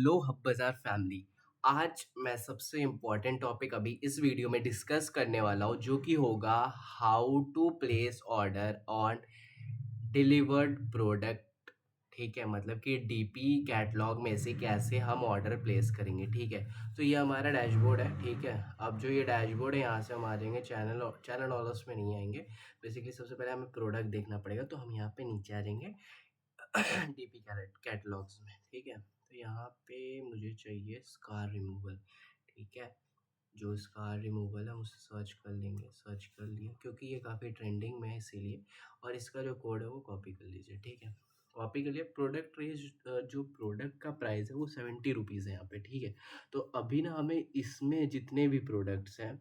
Hello hub बाज़ार family. आज मैं सबसे इम्पोर्टेंट टॉपिक अभी इस वीडियो में डिस्कस करने वाला हूँ जो कि होगा how to place order on delivered product. ठीक है, मतलब कि डीपी कैटलॉग में से कैसे हम ऑर्डर प्लेस करेंगे। ठीक है, तो ये हमारा डैशबोर्ड है। ठीक है, अब जो ये डैशबोर्ड है यहाँ से हम आ जाएंगे चैनल ऑर्डर्स में नहीं आएंगे। बेसिकली सबसे पहले हमें प्रोडक्ट देखना पड़ेगा, तो हम यहाँ पे नीचे आ जाएंगे डीपी कैटलॉग्स में। ठीक है, तो यहाँ पे मुझे चाहिए स्कार रिमूवल। ठीक है, जो स्कार रिमूवल है हम उसे सर्च कर लेंगे। सर्च कर लिया क्योंकि ये काफ़ी ट्रेंडिंग में है इसीलिए। और इसका जो कोड है वो कॉपी कर लीजिए। ठीक है, कॉपी कर लिया। प्रोडक्ट रेंज जो प्रोडक्ट का प्राइस है वो 70 रुपीज़ है यहाँ पे। ठीक है, तो अभी ना हमें इसमें जितने भी प्रोडक्ट्स हैं,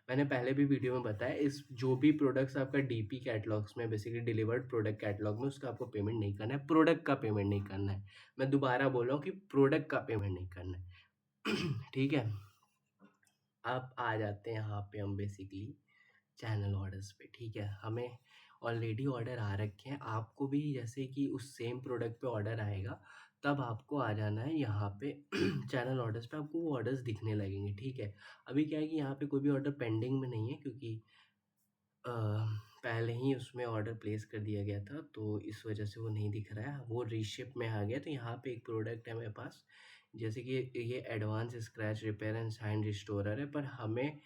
मैंने पहले भी वीडियो में बताया, इस जो भी प्रोडक्ट्स आपका डीपी कैटलॉग्स में बेसिकली डिलीवर्ड प्रोडक्ट कैटलॉग में, उसका आपको पेमेंट नहीं करना है, प्रोडक्ट का पेमेंट नहीं करना है। मैं दोबारा बोल रहा हूँ कि प्रोडक्ट का पेमेंट नहीं करना है। ठीक है, अब आ जाते हैं यहाँ पे हम बेसिकली चैनल ऑर्डर्स पे। ठीक है, हमें ऑलरेडी ऑर्डर आ रखे हैं, आपको भी जैसे कि उस सेम प्रोडक्ट पे ऑर्डर आएगा तब आपको आ जाना है यहाँ पे चैनल ऑर्डर्स पे, आपको वो ऑर्डर्स दिखने लगेंगे। ठीक है, अभी क्या है कि यहाँ पे कोई भी ऑर्डर पेंडिंग में नहीं है क्योंकि अ, पहले ही उसमें ऑर्डर प्लेस कर दिया गया था, तो इस वजह से वो नहीं दिख रहा है, वो रीशिप में आ गया। तो यहाँ पे एक प्रोडक्ट है मेरे पास, जैसे कि ये advance scratch repair and shine restorer है, पर हमें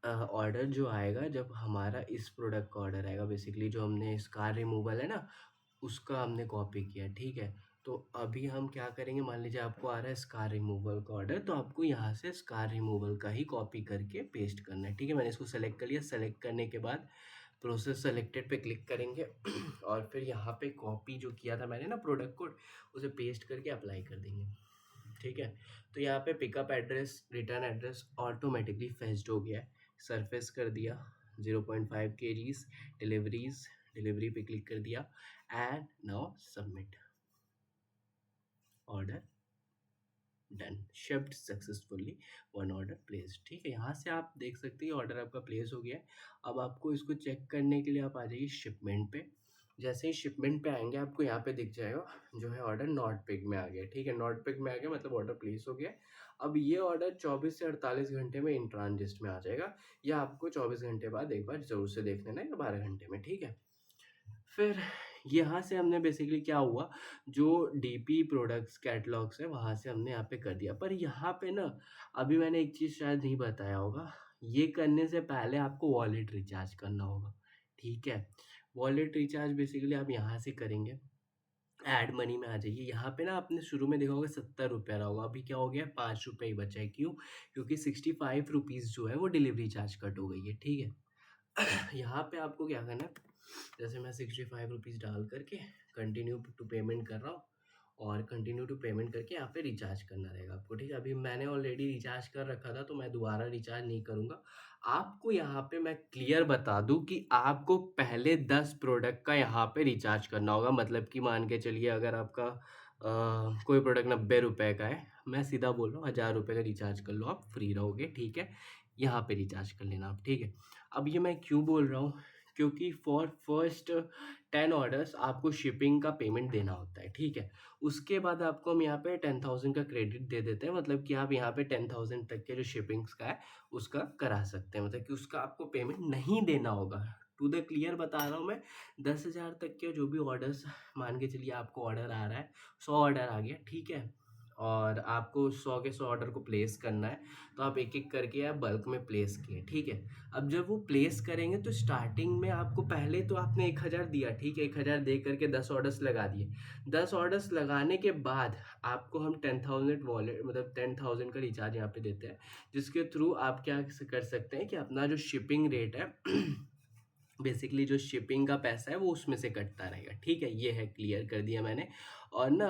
ऑर्डर जो आएगा जब हमारा इस प्रोडक्ट का ऑर्डर आएगा, बेसिकली जो हमने स्कार रिमूवल है ना, उसका हमने कॉपी किया। ठीक है, तो अभी हम क्या करेंगे, मान लीजिए आपको आ रहा है स्कार रिमूवल का ऑर्डर, तो आपको यहाँ से स्कार रिमूवल का ही कॉपी करके पेस्ट करना है। ठीक है, मैंने इसको सेलेक्ट कर लिया। सेलेक्ट करने के बाद प्रोसेस सेलेक्टेड पे क्लिक करेंगे और फिर यहाँ पे कॉपी जो किया था मैंने ना प्रोडक्ट कोड, उसे पेस्ट करके अप्लाई कर देंगे। ठीक है, तो यहाँ पे pickup address return address automatically fetched हो गया है। सरफेस कर दिया 0.5 kgs, डिलीवरीज डिलीवरी पे क्लिक कर दिया and now submit. Order done, shipped successfully, one order place. ठीक है, यहाँ से आप देख सकते हैं ऑर्डर आपका प्लेस हो गया है। अब आपको इसको चेक करने के लिए आप आ जाइए शिपमेंट पे। जैसे ही शिपमेंट पे आएंगे आपको यहाँ पे दिख जाएगा जो है ऑर्डर नॉट पिक में आ गया। ठीक है, नॉट पिक में आ गया मतलब ऑर्डर प्लेस हो गया। अब ये ऑर्डर 24 से 48 घंटे में इन ट्रांजिट में आ जाएगा, या आपको 24 घंटे बाद एक बार जरूर से देख लेना है, या 12 घंटे में। ठीक है, फिर यहाँ से हमने बेसिकली क्या हुआ, जो डीपी प्रोडक्ट्स कैटलॉग्स है वहाँ से हमने यहाँ पे कर दिया। पर यहाँ पे ना अभी मैंने एक चीज़ शायद नहीं बताया होगा, ये करने से पहले आपको वॉलेट रिचार्ज करना होगा। ठीक है, वॉलेट रिचार्ज बेसिकली आप यहाँ से करेंगे, ऐड मनी में आ जाइए। यहाँ पे ना आपने शुरू में देखा होगा 70 रुपये रहा होगा, अभी क्या हो गया 5 रुपये ही बचा है। क्यों? क्योंकि 65 रुपीज़ जो है वो डिलीवरी चार्ज कट हो गई है। ठीक है, यहाँ पे आपको क्या करना है, जैसे मैं 65 रुपीज़ डाल करके कंटिन्यू टू पेमेंट कर रहा हूँ, और कंटिन्यू टू पेमेंट करके यहाँ पे रिचार्ज करना रहेगा आपको। ठीक है, अभी मैंने ऑलरेडी रिचार्ज कर रखा था तो मैं दोबारा रिचार्ज नहीं करूँगा। आपको यहाँ पे मैं क्लियर बता दूँ कि आपको पहले 10 प्रोडक्ट का यहाँ पे रिचार्ज करना होगा। मतलब कि मान के चलिए अगर आपका कोई प्रोडक्ट 90 रुपये का है, मैं सीधा बोल रहा हूँ 1000 रुपये का रिचार्ज कर लो, आप फ्री रहोगे। ठीक है, यहाँ पे रिचार्ज कर लेना आप। ठीक है, अब ये मैं क्यों बोल रहा हूँ, क्योंकि फॉर फर्स्ट 10 ऑर्डर्स आपको शिपिंग का पेमेंट देना होता है। ठीक है, उसके बाद आपको हम यहाँ पे 10,000 का क्रेडिट दे देते हैं, मतलब कि आप यहाँ पे 10,000 तक के जो शिपिंग्स का है उसका करा सकते हैं, मतलब कि उसका आपको पेमेंट नहीं देना होगा। टू द क्लियर बता रहा हूँ मैं, 10,000 तक के जो भी ऑर्डर्स, मान के चलिए आपको ऑर्डर आ रहा है 100 ऑर्डर आ गया। ठीक है, और आपको 100 के 100 ऑर्डर को प्लेस करना है, तो आप एक एक करके आप बल्क में प्लेस किए। ठीक है, अब जब वो प्लेस करेंगे तो स्टार्टिंग में आपको पहले तो आपने 1000 दिया। ठीक है, 1000 दे करके 10 ऑर्डर्स लगा दिए। 10 ऑर्डर्स लगाने के बाद आपको हम 10,000 वॉलेट मतलब 10,000 का रिचार्ज यहाँ पे देते हैं, जिसके थ्रू आप क्या कर सकते हैं कि अपना जो शिपिंग रेट है बेसिकली जो शिपिंग का पैसा है वो उसमें से कटता रहेगा। ठीक है, ये है, क्लियर कर दिया मैंने। और ना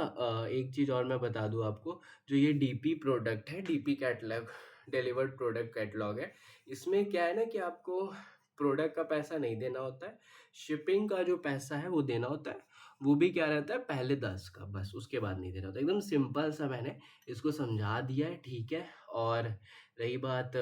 एक चीज़ और मैं बता दूं आपको, जो ये डीपी प्रोडक्ट है, DP catalogue delivered product catalogue है, इसमें क्या है ना कि आपको प्रोडक्ट का पैसा नहीं देना होता है, शिपिंग का जो पैसा है वो देना होता है। वो भी क्या रहता है, पहले 10 का, बस उसके बाद नहीं देना होता। एकदम सिंपल सा मैंने इसको समझा दिया है। ठीक है, और रही बात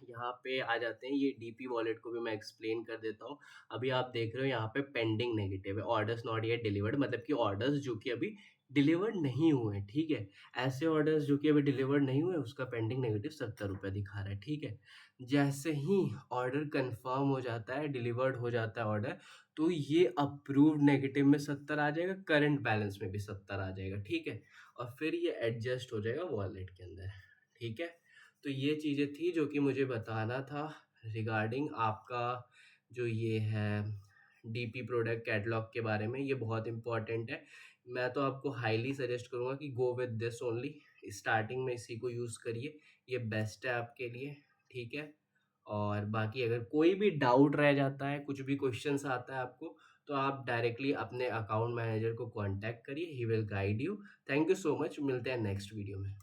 यहाँ पे आ जाते हैं, ये डीपी वॉलेट को भी मैं एक्सप्लेन कर देता हूँ। अभी आप देख रहे हो यहाँ पे पेंडिंग नेगेटिव है, ऑर्डर्स नॉट येट डिलीवर्ड, मतलब कि ऑर्डर्स जो कि अभी डिलीवर्ड नहीं हुए, ठीक है? ऐसे ऑर्डर्स जो कि अभी डिलीवर्ड नहीं हुए, उसका पेंडिंग नेगेटिव ₹70 दिखा रहा है, ठीक है? जैसे ही ऑर्डर कंफर्म हो जाता है, डिलीवर्ड हो जाता है ऑर्डर, तो ये अप्रूव्ड नेगेटिव में 70 आ जाएगा, करंट बैलेंस में भी 70 आ जाएगा, ठीक है? और फिर ये एडजस्ट हो जाएगा वॉलेट के अंदर, ठीक है? तो ये चीज़ें थी जो कि मुझे बताना था रिगार्डिंग आपका जो ये है डीपी प्रोडक्ट कैटलॉग के बारे में। ये बहुत इम्पोर्टेंट है। मैं तो आपको हाईली सजेस्ट करूँगा कि go with this only. Starting में इसी को यूज़ करिए, ये बेस्ट है आपके लिए, ठीक है? और बाकी अगर कोई भी डाउट रह जाता है, कुछ भी क्वेश्चंस आता है आपको, तो आप डायरेक्टली अपने अकाउंट मैनेजर को कॉन्टैक्ट करिए, he will guide you. Thank you so much, मिलते हैं नेक्स्ट वीडियो में।